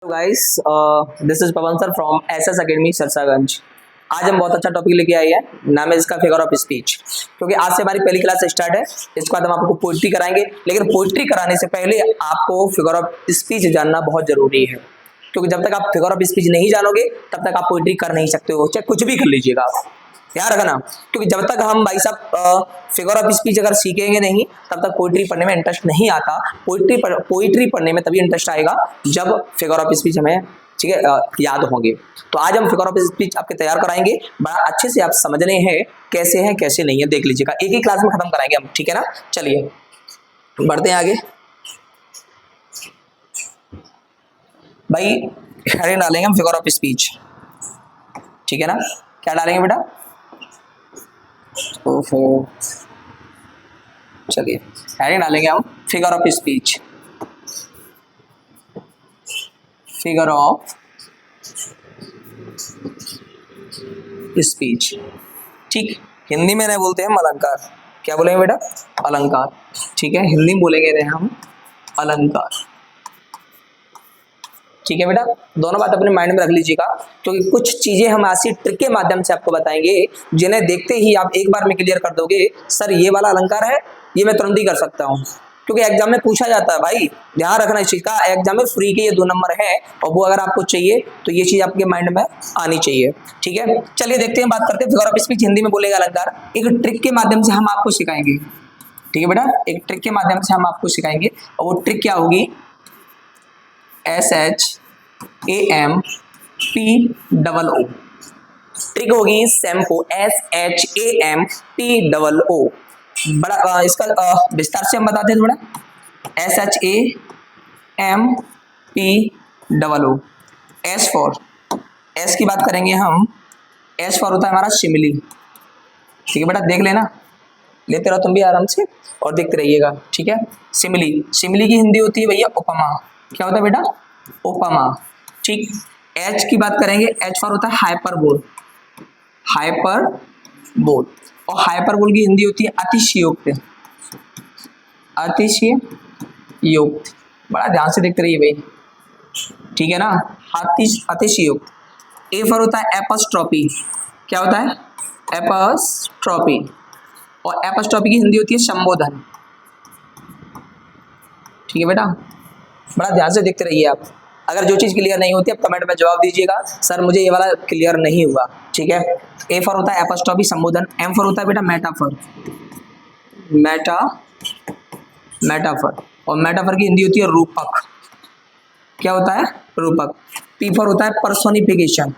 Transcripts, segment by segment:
Guys, this is Pawan sir from SS academy Sarsaganj. आज हम बहुत अच्छा टॉपिक लेके आए हैं, नाम है इसका फिगर ऑफ स्पीच। क्योंकि आज से हमारी पहली क्लास स्टार्ट है। इसके बाद हम आपको पोइट्री कराएंगे, लेकिन पोइट्री कराने से पहले आपको फिगर ऑफ स्पीच जानना बहुत जरूरी है। क्योंकि जब तक आप फिगर ऑफ स्पीच नहीं जानोगे तब तक आप पोइट्री कर नहीं सकते हो, चाहे कुछ भी कर लीजिएगा आप। ध्यान रखना, क्योंकि जब तक हम भाई साहब फिगर ऑफ स्पीच अगर सीखेंगे नहीं तब तक पोइट्री पढ़ने में इंटरेस्ट नहीं आता। पोइट्री पढ़ने में तभी इंटरेस्ट आएगा जब फिगर ऑफ स्पीच हमें ठीक है याद होंगे। तो आज हम फिगर ऑफ स्पीच आपके तैयार कराएंगे, बड़ा अच्छे से आप समझने हैं कैसे नहीं है, देख लीजिएगा। एक ही क्लास में खत्म कराएंगे हम, ठीक है ना। चलिए बढ़ते हैं आगे। भाई हेडिंग डालेंगे हम फिगर ऑफ स्पीच, ठीक है ना। क्या डालेंगे बेटा? ओहो, चलिए हेडिंग डालेंगे हम figure of speech. Figure of speech, ठीक। हिंदी में नहीं बोलते हम अलंकार। क्या बोलेंगे बेटा? अलंकार, ठीक है। हिंदी में बोलेंगे नहीं हम अलंकार, ठीक है बेटा। दोनों बात अपने माइंड में रख लीजिएगा, क्योंकि कुछ चीजें हम ऐसी ट्रिक के माध्यम से आपको बताएंगे जिन्हें देखते ही आप एक बार में क्लियर कर दोगे, सर ये वाला अलंकार है, ये मैं तुरंत ही कर सकता हूँ। क्योंकि एग्जाम में पूछा जाता है भाई, ध्यान रखना इस चीज का। एग्जाम में फ्री के ये 2 नंबर है, और वो अगर आपको चाहिए तो ये चीज आपके माइंड में आनी चाहिए, ठीक है। चलिए देखते हैं, बात करते हैं फिगर ऑफ स्पीच हिंदी में बोलेगा अलंकार। एक ट्रिक के माध्यम से हम आपको सिखाएंगे, ठीक है बेटा। एक ट्रिक के माध्यम से हम आपको सिखाएंगे, और वो ट्रिक क्या होगी? SHAMPOO ट्रिक होगी सैम्पो, SHAMPOO। बड़ा इसका विस्तार से हम बताते हैं थोड़ा। SHAMPOO, एस की बात करेंगे हम। एस फॉर होता है हमारा शिमली, ठीक है बेटा। देख लेना, लेते रहो तुम भी आराम से और देखते रहिएगा, ठीक है। शिमली, शिमली की हिंदी होती है भैया उपमा। क्या होता है बेटा? उपमा, ठीक। एच की बात करेंगे, एच फॉर होता है हाइपरबोल। हाइपरबोल, और हाइपरबोल की हिंदी होती है अतिशयोक्ति। अतिशयोक्ति, बड़ा ध्यान से देखते रहिए भाई, ठीक है ना। अतिशयोक्ति। ए फॉर होता है एपस्ट्रॉपी। क्या होता है? एपस्ट्रॉपी, और एपस्ट्रॉपी की हिंदी होती है संबोधन, ठीक है बेटा। बड़ा ध्यान से देखते रहिए आप। अगर जो चीज़ क्लियर नहीं होती आप कमेंट में जवाब दीजिएगा, सर मुझे ये वाला क्लियर नहीं हुआ, ठीक है। ए फॉर होता है एपस्ट्रॉफी संबोधन। एम फॉर होता है बेटा मेटाफर। मेटाफर, और मेटाफर की हिंदी होती है रूपक। क्या होता है? रूपक। पी फॉर होता है पर्सोनिफिकेशन।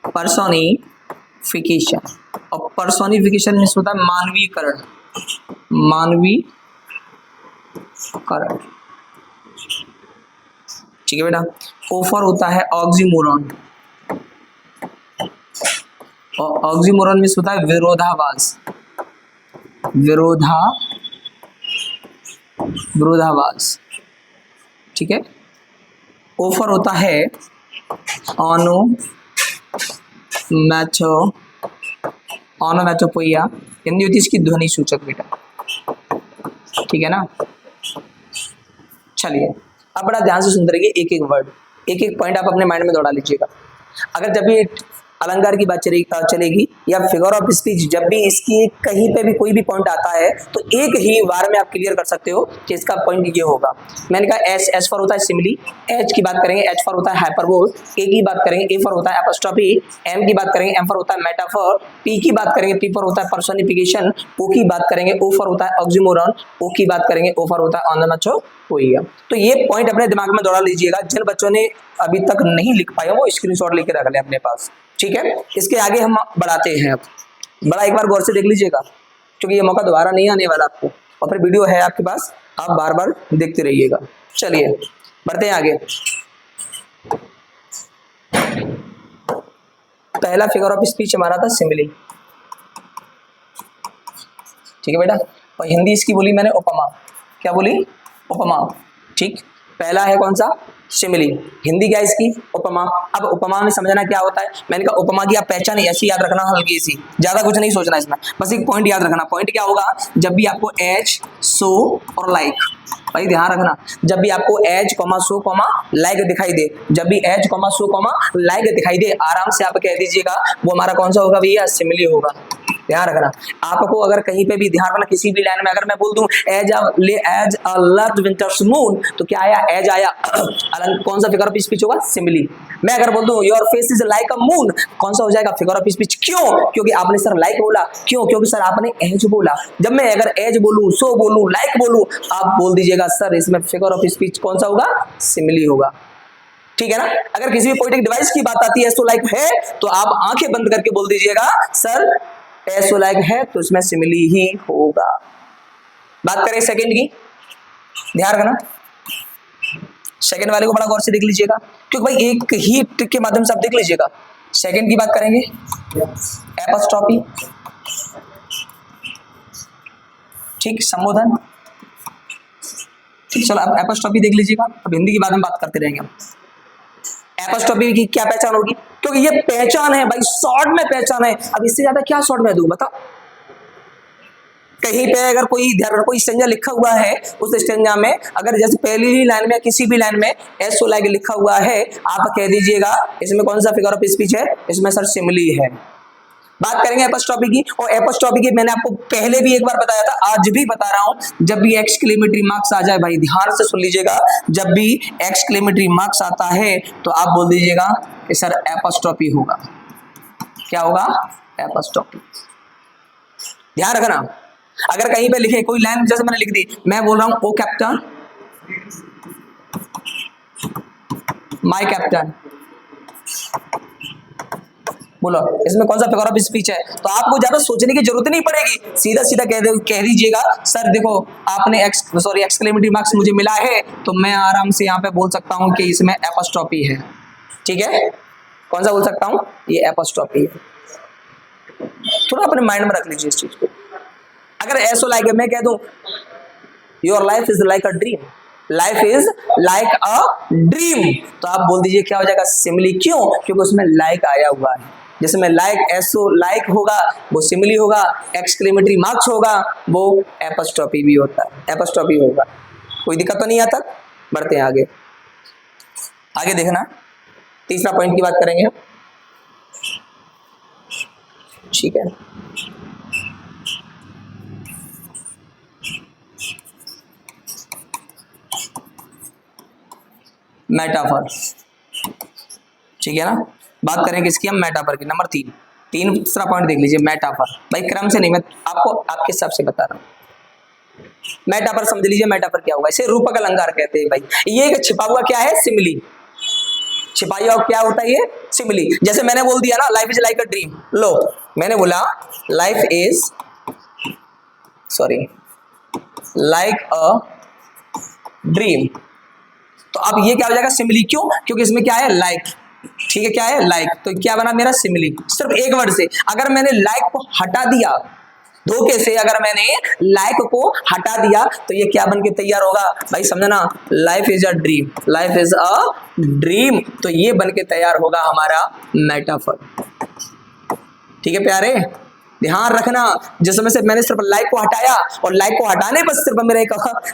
पर्सोनिफिकेशन, और पर्सोनिफिकेशन में होता है मानवीकरण। ठीक है बेटा। ओफर होता है ऑक्सीमोरॉन, और ऑक्सीमोरॉन में होता है विरोधाभास। विरोधाभास, ठीक है। ओफर होता है ऑनोमैटोपोइया। हिंदी होती है इसकी ध्वनि सूचक बेटा, ठीक है ना। चलिए अब बड़ा ध्यान से सुनते रहिए, एक एक वर्ड, एक एक पॉइंट आप अपने माइंड में दौड़ा लीजिएगा। अगर जब भी अलंकार की बात चलेगी या फिगर ऑफ स्पीच, जब भी इसकी कहीं पे भी कोई भी पॉइंट आता है तो एक ही बार में आप क्लियर कर सकते हो कि इसका पॉइंट ये होगा। मैंने कहा एस फॉर होता है सिमिली। एच की बात करेंगे, एच फॉर होता है हाइपरबोल। ए की बात करेंगे, ए फॉर होता है एपॉस्ट्रोफी। एम की बात करेंगे, एम फॉर होता है मेटाफर। पी की बात करेंगे, पी फॉर होता है पर्सोनिफिकेशन। ओ की बात करेंगे, ओ फॉर होता है ऑक्सीमोरॉन। ओ की बात करेंगे, ओ फॉर होता है ऑनोमैटोपोइया। तो ये पॉइंट अपने दिमाग में दौड़ा लीजिएगा। जिन बच्चों ने अभी तक नहीं लिख पाए वो स्क्रीनशॉट लेके रख लें अपने पास, ठीक है। इसके आगे हम बढ़ाते हैं। अब बड़ा एक बार गौर से देख लीजिएगा, क्योंकि ये मौका दोबारा नहीं आने वाला आपको, और फिर वीडियो है आपके पास, आप बार बार देखते रहिएगा। चलिए बढ़ते हैं आगे। पहला फिगर ऑफ स्पीच हमारा था सिमिली, ठीक है बेटा। और हिंदी इसकी बोली मैंने उपमा। क्या बोली? उपमा, ठीक। पहला है कौन सा, सिमिली। हिंदी क्या है इसकी, उपमा। अब उपमा में समझना क्या होता है, मैंने कहा उपमा की आप पहचान ऐसी याद रखना, हल्की सी, ज्यादा कुछ नहीं सोचना इसमें, बस एक पॉइंट याद रखना। पॉइंट क्या होगा, जब भी आपको एज, सो और लाइक, भाई ध्यान रखना, जब भी आपको as comma so comma like दिखाई दे, जब भी as comma so comma like दिखाई दे, आराम से आप कह दीजिएगा वो हमारा कौन सा होगा भैया, सिमिली होगा। ध्यान रखना आपको, अगर कहीं पे भी ध्यान रखना, किसी भी लाइन में अगर मैं बोल दूं as a large winter's moon, तो क्या आया, एज आया, कौन सा फिगर ऑफ स्पीच होगा, सिमिली। मैं अगर बोल दूं your face is like a moon, कौन सा हो जाएगा, फिगर ऑफ स्पीच। क्यों, क्योंकि आपने सर लाइक बोला, क्यों, क्योंकि सर आपने एज बोला। जब मैं अगर एज बोलूं, सो बोलूं, लाइक बोलूं, आप बोल दीजिएगा सर इसमें फिगर ऑफ स्पीच कौन सा होगा, सिमिली होगा। ठीक है ना। अगर किसी भी पोएटिक डिवाइस की बात आती है, सो लाइक है, तो आप आंखें बंद करके बोल दीजिएगा सर एसो लाइक है, तो इसमें सिमिली ही होगा। बात करें सेकंड की, ध्यान रखना, सेकंड वाले को बड़ा गौर से देख लीजिएगा, क्योंकि भाई एक ही ट्रिक के माध्यम से आप देख लीजिएगा। सेकंड की बात करेंगे, एपॉस्ट्रॉफी, ठीक, संबोधन, ठीक, चलो अब एपॉस्ट्रॉफी देख लीजिएगा, अब हिंदी की बात में बात करते रहेंगे हम। एपॉस्ट्रॉफी की क्या पहचान होगी, क्योंकि ये पहचान है भाई, शॉर्ट में पहचान है, अब इससे ज्यादा क्या शॉर्ट में दूं बताओ। कहीं पे अगर कोई स्टेंजा लिखा हुआ है, उस स्टेंजा में अगर जैसे पहली ही लाइन में किसी भी लाइन में एसो लाइक लिखा हुआ है, आप कह दीजिएगा इसमें कौन सा फिगर ऑफ स्पीच है, इसमें सर सिमिली है। बात करेंगे एपॉस्ट्रॉफी की, और एपॉस्ट्रॉफी की मैंने आपको पहले भी एक बार बताया था, आज भी बता रहा हूं, जब भी एक्सक्लेमेटरी मार्क्स आ जाए, भाई ध्यान से सुन लीजिएगा, जब भी एक्सक्लेमेटरी मार्क्स आता है तो आप बोल दीजिएगा कि सर एपॉस्ट्रॉफी होगा। क्या होगा, एपॉस्ट्रॉफी। ध्यान रखना, अगर कहीं पे लिखे कोई लाइन, जैसे मैंने लिख दी, मैं बोल रहा हूं ओ कैप्टन, माय कैप्टन, बोलो इसमें कौन सा फिगर ऑफ स्पीच है, तो आपको ज्यादा सोचने की जरूरत नहीं पड़ेगी, सीधा सीधा कह दीजिएगा सर देखो आपने एक्सक्लेमेटरी मार्क्स मुझे मिला है, तो मैं आराम से यहाँ पे बोल सकता हूँ कि इसमें एपॉस्ट्रॉफी है। ठीक है, कौन सा बोल सकता हूँ, ये एपॉस्ट्रॉफी है। थोड़ा अपने माइंड में रख लीजिए इस चीज को। अगर ऐसा लाइक मैं कह दूं your life is like a dream, life is like a dream, तो आप बोल दीजिए क्या हो जाएगा, सिमिली। क्यों, क्योंकि उसमें लाइक आया हुआ है, जिसमें लाइक एसो लाइक होगा वो सिमिली होगा, एक्सक्लेमेटरी मार्क्स होगा वो एपॉस्ट्रॉफी भी होता है, एपॉस्ट्रॉफी होगा। कोई दिक्कत तो नहीं आता। बढ़ते हैं आगे, आगे देखना, तीसरा पॉइंट की बात करेंगे। ठीक है, मेटाफर। ठीक है ना, बात करें किसकी, हम मेटाफर की। नंबर तीसरा पॉइंट देख लीजिए, मेटाफर। भाई क्रम से नहीं, मैं आपको आपके हिसाब से बता रहा हूं। मेटाफर समझ लीजिए, मेटाफर क्या होगा, इसे रूपक अलंकार कहते हैं भाई। ये एक छिपा हुआ क्या है, सिमिली। छिपा हुआ क्या होता है, ये सिमिली। जैसे मैंने बोल दिया ना life is like a dream, लो मैंने बोला life is like a dream, तो अब ये क्या हो जाएगा, सिमिली। क्यों, क्योंकि इसमें क्या है, लाइक। ठीक है, क्या है, लाइक, तो क्या बना मेरा, सिमिली। सिर्फ एक वर्ड से अगर मैंने लाइक को हटा दिया, धोखे से अगर मैंने लाइक को हटा दिया, तो ये क्या बन के तैयार होगा भाई, समझना, life is a dream, life is a dream, तो ये बन के तैयार होगा हमारा मेटाफर। ठीक है प्यारे, ध्यान रखना, जिस समय से मैंने सिर्फ लाइक को हटाया, और लाइक को हटाने पर सिर्फ मेरा एक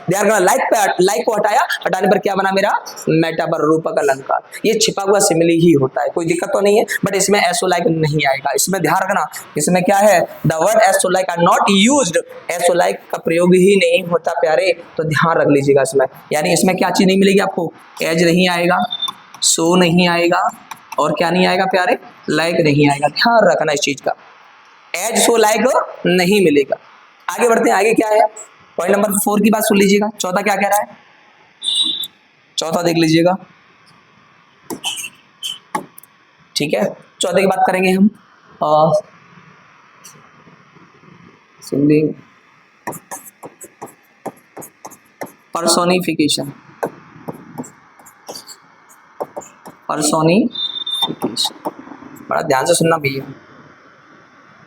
ध्यान रखना, लाइक को हटाया, हटाने पर क्या बना मेरा, मेटाफर, रूपक अलंकार। ये छिपा हुआ सिमिली ही होता है, कोई दिक्कत तो नहीं है, बट इसमें एसो लाइक नहीं आएगा। इसमें ध्यान रखना, इसमें क्या है, द वर्ड एसो लाइक आर नॉट यूज्ड, एसो लाइक का प्रयोग ही नहीं होता प्यारे, तो ध्यान रख लीजिएगा इसमें। यानी इसमें क्या चीज नहीं मिलेगी आपको, एज नहीं आएगा, सो नहीं आएगा, और क्या नहीं आएगा प्यारे, लाइक नहीं आएगा। ध्यान रखना इस चीज का, एज सो लाइक नहीं मिलेगा। आगे बढ़ते हैं, आगे क्या है, पॉइंट नंबर 4 की बात सुन लीजिएगा। चौथा क्या कह रहा है, चौथा देख लीजिएगा। ठीक है, चौथे की बात करेंगे हम, पर्सोनिफिकेशन। बड़ा ध्यान से सुनना भैया।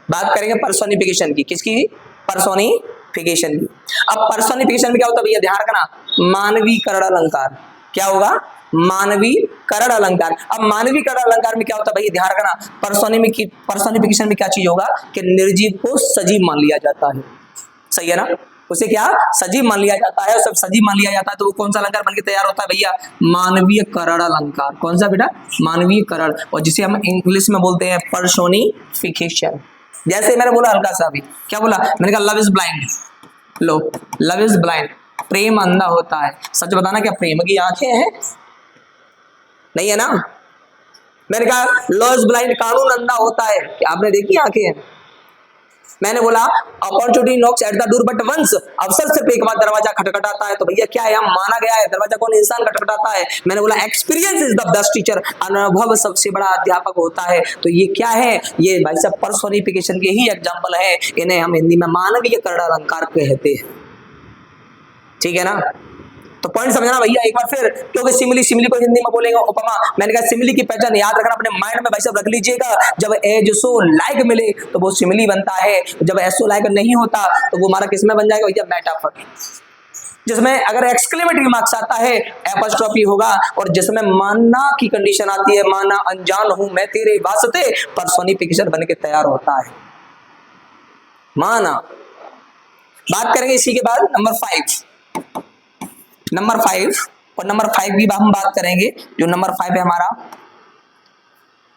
बात करेंगे पर्सोनिफिकेशन की, किसकी, पर्सोनिफिकेशन की। अब पर्सोनिफिकेशन में क्या होता है भैया, ध्यान रखना, मानवीकरण अलंकार। क्या होगा? मानवीय करण अलंकार। अब मानवीय करण अलंकार में क्या होता है भाई, ध्यान रखना, पर्सोनिफिकेशन में क्या चीज होगा कि निर्जीव को सजीव मान लिया जाता है। सही है ना? उसे क्या सजीव मान लिया जाता है, और सब सजीव मान लिया जाता है तो वो कौन सा अलंकार बनके तैयार होता है भैया? मानवीय करण अलंकार। कौन सा बेटा? मानवीय करण, और जिसे हम इंग्लिश में बोलते हैं पर्सोनिफिकेशन। जैसे मैंने बोला हल्का सा अभी, क्या बोला मैंने? कहा लव इज ब्लाइंड। लो, लव इज ब्लाइंड, प्रेम अंधा होता है। सच बताना, क्या प्रेम की आंखें हैं? नहीं है ना? मैंने कहा लव इज ब्लाइंड, कानून अंधा होता है, क्या आपने देखी आंखें हैं? मैंने बोला opportunity knocks at the door but once, अवसर सिर्फ एक बार दरवाजा खटखटाता है। तो भैया क्या है, हम माना गया है दरवाजा कौन? इंसान खटखटाता है। मैंने बोला experience is the best teacher, अनुभव सबसे बड़ा अध्यापक होता है। तो ये क्या है? ये भाई साहब पर्सोनिफिकेशन के ही एग्जांपल है, इन्हें हम हिंदी में मानवीय करण अलंकार कहते हैं। ठीक है ना? तो पॉइंट समझना भैया एक बार फिर, क्योंकि सिमिली को हिंदी में बोलेंगे उपमा। मैंने कहा सिमिली की पहचान याद रखना, अपने माइंड में भाई साहब रख लीजिएगा। जब एज सो लाइक मिले तो वो सिमिली बनता है, जब एसो लाइक नहीं होता तो वो हमारा किसमें बन जाएगा भैया? मेटाफर। जिसमें अगर एक्सक्लेमेटरी मार्क्स आता है एपॉस्ट्रोफी होगा, और जिसमें मानना की कंडीशन आती है, माना अनजान हूं मैं तेरे वास्ते, पर्सोनिफिकेशन बन के तैयार होता है, माना। बात करेंगे इसी के बाद नंबर 5, और नंबर 5 की हम बात करेंगे। जो नंबर 5 है हमारा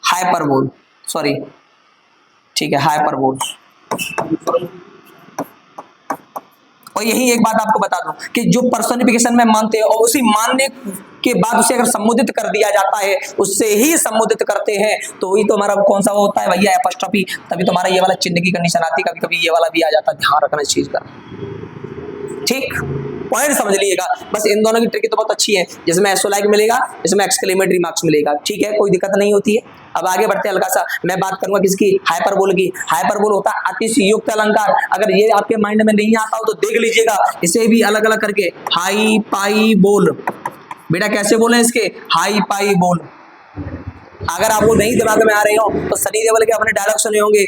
हाइपरबोल, सॉरी ठीक है हाइपरबोल। और यही एक बात आपको बता दूं कि जो पर्सोनिफिकेशन में मानते हैं और उसी मानने के बाद उसे अगर संबोधित कर दिया जाता है, उससे ही संबोधित करते हैं, तो वही तो हमारा कौन सा होता है भैया? एपॉस्ट्रोफी। तभी तो हमारा ये वाला चिन्ह की कंडीशन आती है, कभी कभी ये वाला भी आ जाता है, ध्यान रखना इस चीज का। ठीक, पॉइंट समझ लीजिएगा बस। इन दोनों की ट्रिक तो बहुत अच्छी है, जिसमें एसो लाइक मिलेगा, इसमें एक्सक्लेमेटरी मार्क्स मिलेगा। ठीक है, कोई दिक्कत नहीं होती है। अब आगे बढ़ते हैं, हल्का सा मैं बात करूंगा किसकी? हाइपरबोल की। हाइपरबोल होता है अतिशयोक्त अलंकार। अगर ये आपके माइंड में नहीं आता हो तो देख लीजिएगा, इसे भी अलग अलग करके हाई पाई बोल। बेटा कैसे बोले इसके? हाई पाई बोल। अगर आपको नहीं दिमाग में आ रहे हो तो सनी देओल के अपने डायलॉग सुने होंगे।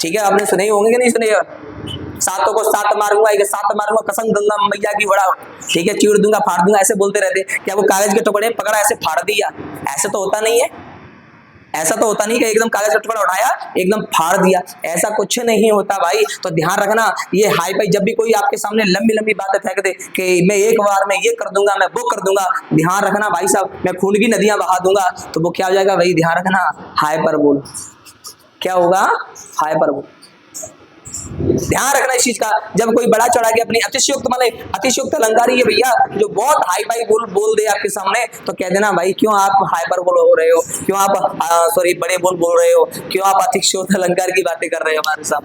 ठीक है, आपने सुने होंगे कि नहीं सुने? सातों को सात मारूंगा, एक सात मारूंगा, कसम गंगा मैया की बड़ा। ठीक है, चीड़ दूंगा, फाड़ दूंगा, ऐसे बोलते रहते। क्या वो कागज के टुकड़े पकड़ा ऐसे फाड़ दिया? ऐसे तो होता नहीं है। ऐसा तो होता नहीं कि एकदम कागज का टुकड़ा उठाया एकदम फाड़ दिया, ऐसा कुछ नहीं होता भाई। तो ध्यान रखना, ये हाई फाई जब भी कोई आपके सामने लंबी लंबी बातें फेंक दे कि मैं एक बार में ये कर दूंगा, मैं वो कर दूंगा, ध्यान रखना भाई साहब, मैं खून की नदियां बहा दूंगा, तो वो क्या हो जाएगा भाई? ध्यान रखना, हाइपरबोल। क्या होगा? हाइपरबोल। ध्यान रखना इस चीज का। जब कोई बड़ा चढ़ा के अपनी अतिशयोक्त मतलब अतिशयोक्त अलंकार ये भैया जो बहुत हाई फाई बोल दे आपके सामने, तो कह देना भाई क्यों आप हाइपर बोल हो रहे हो, क्यों आप सॉरी बड़े बोल रहे हो, क्यों आप अतिशयोक्त अलंकार की बातें कर रहे हो हमारे साथ।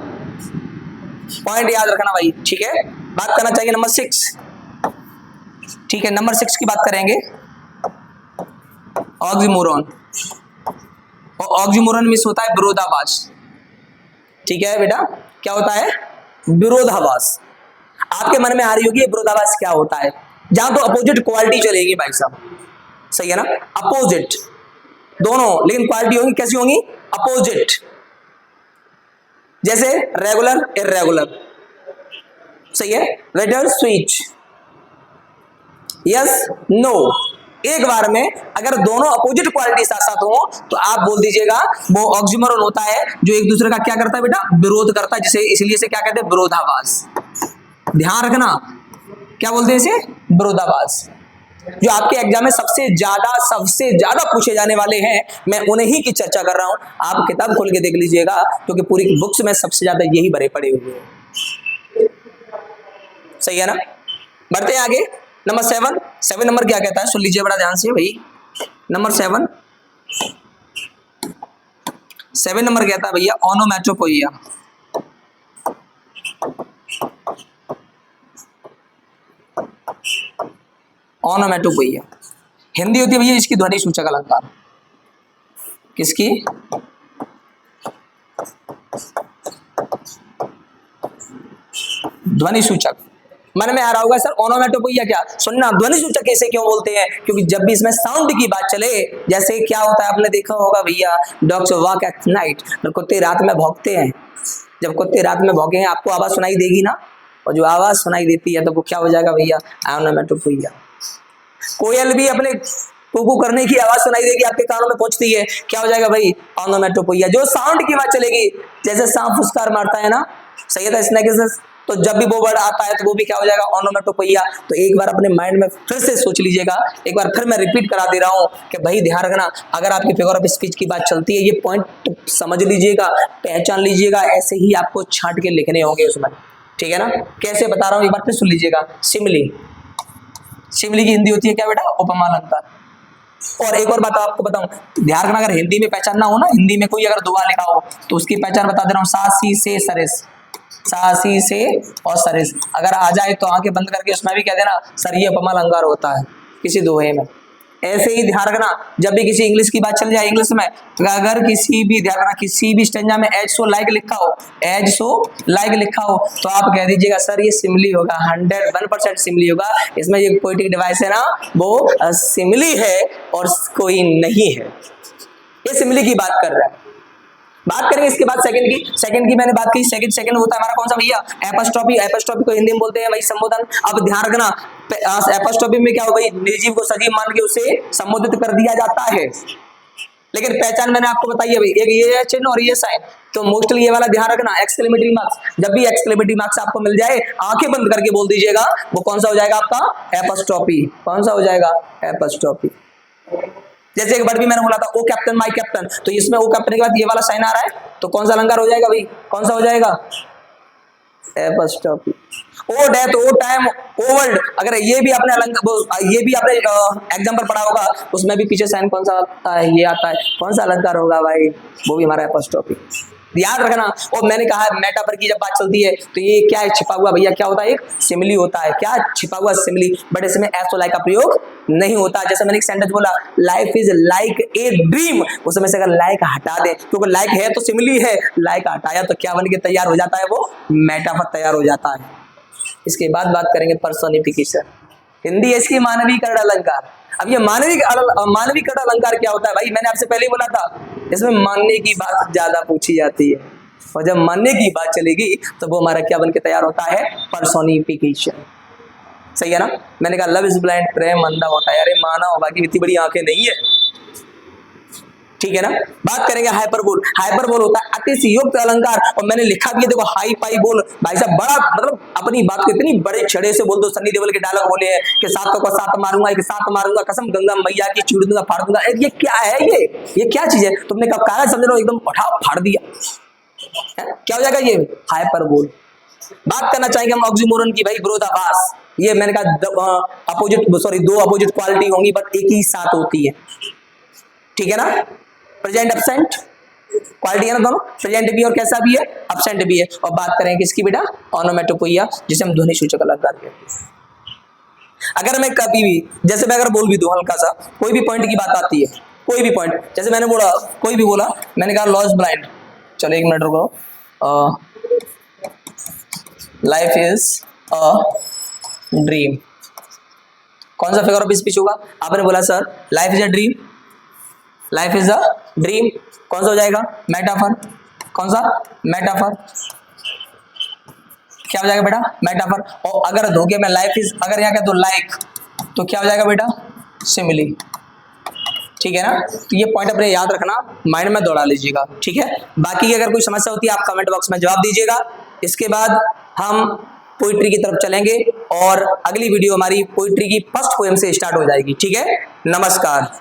पॉइंट याद रखना भाई। ठीक है, बात करना चाहिए नंबर 6। ठीक है, नंबर 6 की बात करेंगे ऑक्सीमोरॉन। और ऑक्सीमोरॉन मिस होता है विरोधाभास। ठीक है बेटा, क्या होता है? विरोधाभास। आपके मन में आ रही होगी विरोधाभास क्या होता है? जहां तो अपोजिट क्वालिटी चलेगी भाई साहब, सही है ना? अपोजिट दोनों, लेकिन क्वालिटी होंगी कैसी होंगी? अपोजिट। जैसे रेगुलर इररेगुलर, सही है? Waiter switch, yes no. एक बार में अगर दोनों अपोजिट क्वालिटी साथ साथ हो तो आप बोल दीजिएगा वो ऑक्सीमोरॉन होता है, जो एक दूसरे का क्या करता है बेटा? विरोध करता है, जिसे इसलिए से क्या कहते हैं? विरोधाभास। ध्यान रखना, क्या बोलते हैं इसे? विरोधाभास। जो आपके एग्जाम में सबसे ज्यादा पूछे जाने वाले हैं, मैं उन्हीं ही की चर्चा कर रहा हूं। आप किताब खोल के देख लीजिएगा, क्योंकि पूरी बुक्स में सबसे ज्यादा यही भरे पड़े हुए हैं। सही है ना? बढ़ते हैं आगे। नंबर 7 नंबर क्या कहता है? सुन लीजिए बड़ा ध्यान से भाई। नंबर 7 नंबर कहता है भैया ओनोमैटोपोइया। ओनोमैटोपोइया हिंदी होती है भैया इसकी ध्वनि सूचक अलंकार। किसकी? ध्वनि सूचक। मन में आ रहा होगा सर ओनोमैटोपोइया क्या? सुनना, ध्वनि सूचक ऐसे क्यों बोलते हैं? क्योंकि जब भी इसमें साउंड की बात चले, जैसे क्या होता है आपने देखा होगा भैया, डॉग्स वॉक एट नाइट, कुत्ते रात में भौंकते हैं। जब कुत्ते रात में भौंकेंगे आपको आवाज सुनाई देगी ना, और जो आवाज सुनाई देती है तो वो क्या हो जाएगा भैया? ओनोमैटोपोइया। कोयल भी अपने कुकू करने की आवाज सुनाई देगी, आपके कानों में पहुंचती है, क्या हो जाएगा भाई, ऑनोमेटोपोइया। जो साउंड की बात चलेगी, जैसे सांप फुसकार मारता है ना, सही है, स्नेक, तो जब भी वो वर्ड आता है तो वो भी क्या हो जाएगा, ऑनोमेटोपोइया। तो एक बार अपने माइंड में फिर से सोच लीजिएगा, एक बार फिर मैं रिपीट करा दे रहा हूं कि भाई ध्यान रखना, अगर आपकी फिगर ऑफ स्पीच की बात चलती है, ये पॉइंट समझ लीजिएगा, पहचान लीजिएगा, ऐसे ही आपको छांट के लिखने होंगे उसमें, ठीक है ना। कैसे बता रहा हूं, एक बार फिर सुन लीजिएगा। सिमली, सिमली की हिंदी होती है क्या बेटा, उपमा अलंकार। और एक और बात आपको बताऊं, ध्यान रखना, अगर हिंदी में पहचानना हो ना, हिंदी में कोई अगर दुआ लिखा हो तो उसकी पहचान बता दे रहा हूं, सासी से सरिस, सासी से और सरिस। अगर आ जाए तो आंखें बंद करके उसमें भी कह देना सर ये उपमा अलंकार होता है किसी दोहे में। ऐसे ही ध्यान रखना, जब भी किसी इंग्लिश की बात चल जाए, इंग्लिश में अगर किसी भी, ध्यान रखना, किसी भी स्टेंजा में एज सो लाइक लिखा हो, एज सो लाइक लिखा हो, तो आप कह दीजिएगा सर ये सिमली होगा, 101% सिमली होगा। इसमें ये पोएटिक डिवाइस है ना, वो सिमली है और कोई नहीं है, ये सिमली की बात कर रहा है। बात करेंगे इसके बाद सेकंड की मैंने बात की, सेकंड होता है हमारा कौन सा भैया, एपोस्ट्रोफी। एपोस्ट्रोफी को हिंदी में बोलते हैं भाई संबोधन। अब ध्यान रखना, एपोस्ट्रोफी में क्या हो भाई, निर्जीव को सजीव मान के उसे संबोधित कर दिया जाता है। लेकिन पहचान मैंने आपको बताई है भाई, एक ये है चिन्ह और ये साइन, तो मोस्टली ये वाला ध्यान रखना, एक्सक्लेमेटरी मार्क्स। जब भी एक्सक्लेमेटरी मार्क्स आपको मिल जाए, आंखें बंद करके बोल दीजिएगा, वो कौन सा हो जाएगा आपका, एपोस्ट्रोफी। कौन सा हो जाएगा, एपोस्ट्रोफी। जैसे एक वर्ड भी मैंने बोला था, ओ कैप्टन माय कैप्टन, तो इसमें ओ कैप्टन के बाद ये वाला साइन आ रहा है, तो कौन सा अलंकार हो जाएगा भाई, कौन सा हो जाएगा, एपोस्ट्रोफी। ओ डेथ, ओ टाइम, ओ वर्ल्ड, अगर ये भी आपने अलंकार, ये भी आपने एग्जाम पर पढ़ा होगा, उसमें भी पीछे साइन कौन सा आता है, ये आता है, कौन सा अलंकार होगा भाई, वो भी हमारा एपोस्ट्रोफी। याद रखना। और मैंने कहा मेटाफर की जब बात चलती है तो ये क्या है, छिपा हुआ भैया क्या होता है, एक सिमिली होता है, क्या छिपा हुआ सिमिली, बट इसमें एस और लाइक का प्रयोग नहीं होता। जैसे मैंने एक सेंटेंस बोला, life is like a dream, उसमें से अगर लाइक हटा दे, क्योंकि लाइक है तो सिमिली है, लाइक हटाया तो क्या बन के तैयार हो जाता है, वो मेटाफर तैयार हो जाता है। इसके बाद बात करेंगे पर्सोनिफिकेशन, हिंदी है इसकी मानवीकरण अलंकार। अब ये मानवीकरण अलंकार क्या होता है भाई, मैंने आपसे पहले ही बोला था, इसमें मानने की बात ज्यादा पूछी जाती है, और जब मानने की बात चलेगी तो वो हमारा क्या बन के तैयार होता है, पर्सोनिफिकेशन। सही है ना। मैंने कहा लव इज ब्लाइंड, प्रेम अंधा होता है, अरे माना होगा कि इतनी बड़ी आंखें नहीं है, ठीक है ना। बात करेंगे हाइपरबोल। हाइपरबोल होता है अतिशयोक्त अलंकार, और मैंने लिखा भी है देखो, हाई पाई बोल। भाई साहब बड़ा मतलब अपनी बात को इतनी बड़े छड़े से बोल दो। सन्नी देओल के डायलॉग बोले हैं कि सातों को सात मारूंगा, एक साथ मारूंगा, कसम गंगा मैया की चूड़ दूंगा, फाड़ दूंगा। ये क्या है, ये क्या चीज है, तुमने कब कहा, समझ लो एकदम उठा फाड़ दिया, क्या हो जाएगा ये हाइपरबोल। बात करना चाहेंगे हम ऑक्सीमोरन की, भाई विरोधाभास। ये मैंने कहा अपोजिट, सॉरी, दो अपोजिट क्वालिटी होंगी बट एक ही साथ होती है, ठीक है ना। प्रेजेंट एब्सेंट क्वालिटी है ना दोनों, प्रेजेंट भी और कैसा भी है, एब्सेंट भी है। और बात करें किसकी बेटा, ऑनोमेटोपोइया, जिसे हम ध्वनि सूचक अलंकार कहते हैं। अगर मैं कभी भी, जैसे मैं अगर बोल भी दूं हल्का सा, कोई भी पॉइंट की बात आती है, कोई भी पॉइंट, जैसे मैंने बोला, कोई भी बोला, मैंने कहा लॉस ब्लाइंड, चलो एक मिनट रुको, लाइफ इज अ ड्रीम, कौन सा फिगर ऑफ स्पीच होगा, आपने बोला sir life is a dream, life is a dream, कौन सा हो जाएगा, मेटाफर। कौन सा, मेटाफर, क्या हो जाएगा बेटा, मेटाफर। और अगर धोखे में लाइफ इज, अगर यहाँ कह दो लाइक, तो क्या हो जाएगा बेटा, सिमिली, ठीक है ना। तो ये पॉइंट अपने याद रखना, माइंड में दौड़ा लीजिएगा, ठीक है। बाकी की अगर कोई समस्या होती है आप कमेंट बॉक्स में जवाब दीजिएगा। इसके बाद हम पोइट्री की तरफ चलेंगे और अगली वीडियो हमारी पोइट्री की फर्स्ट पोएम से स्टार्ट हो जाएगी, ठीक है। नमस्कार।